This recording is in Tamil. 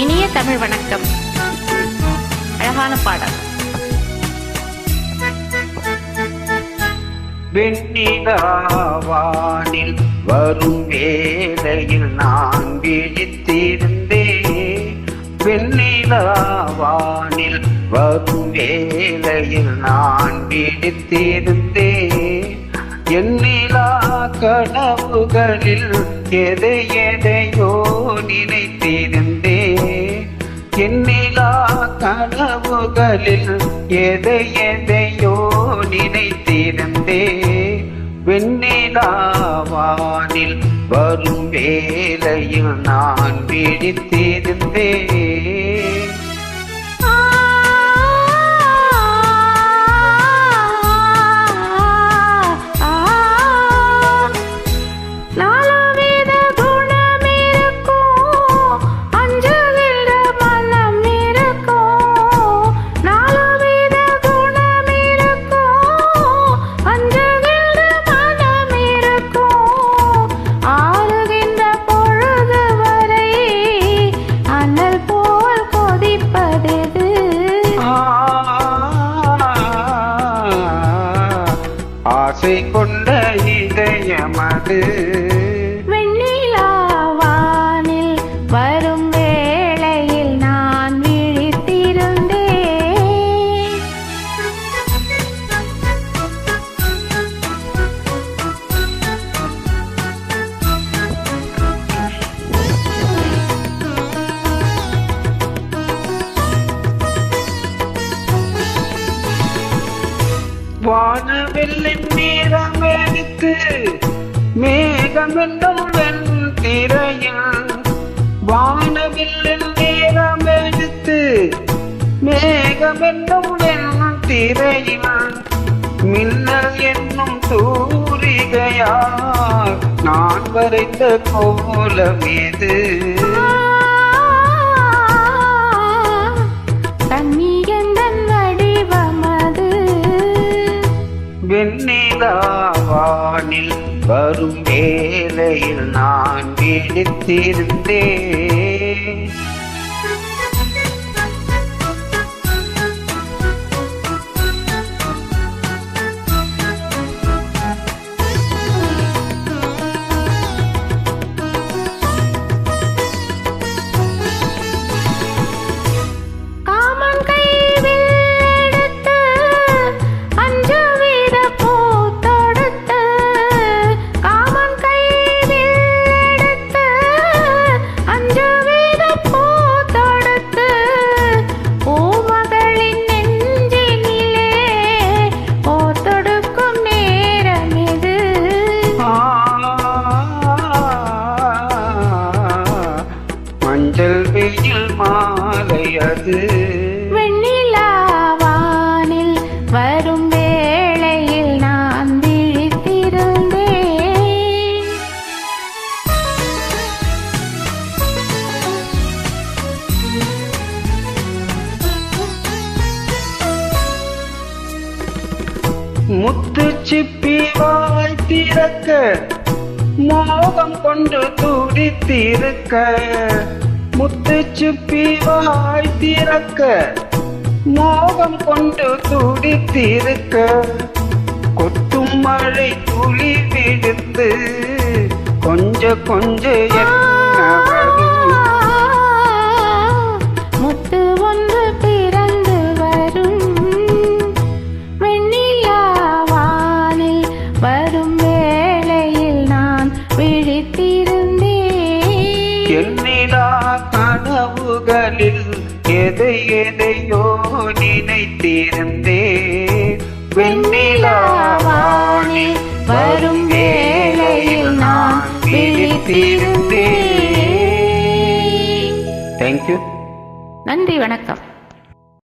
இனிய தமிழ் வணக்கம். அழகான பாடல். வெண்ணிலாவானில் வரும் வேளையில் நான் விழித்திருந்தேன். வெண்ணிலாவானில் வரும் வேளையில் நான் விழித்திருந்தேன். எண்ணிலா கனவுகளில் எதையோ நினைத்திருந்தேன். எண்ணிலா கனவுகளில் எதையோ நினைத்திருந்தேன். வெண்ணிலாவானில் வரும் வேளையில் நான் விழித்திருந்தேன். ஆசை கொண்ட இதயமது வெண்ணிலாவானில் வரும் வேளையில் நான் விழித்திருந்தேன். வானவெல்லின் நீரம் எடுத்து மேகமென்னும் வெண்திரையில். வானவில்லின் நீரம் எடுத்து மேகமென்னும் வெண்திரையில். மின்னல் என்னும் தூரிகையால் நான் வரைந்த கோலம் எது? வெண்ணிலாவானில் வரும் வேளையில் நான் விழித்திருந்தேன். மஞ்சள் வெயில் மாலை அது. வெண்ணிலாவானில் வரும் வேளையில் நான் விழித்திருந்தேன். முத்து சிப்பி வாய் திறக்க மோகம் கொண்டு துடித்திருக்க. முத்து சிப்பி வாய் திறக்க மோகம் கொண்டு துடித்திருக்க. கொட்டும் மழை துளி விடுத்து கொஞ்ச என்ன வரும்? முத்து ஒன்று பிறந்து வரும். வெண்ணிலாவானில் வரும் வேளையில் நான் விழித்திருந்தேன். எண்ணிலா கனவுகளில் எதையோ நினைத்திருந்தேன். வெண்ணிலாவானில் வரும் வேளையில் நான் விழித்திருந்தேன். தேங்க்யூ. நன்றி, வணக்கம்.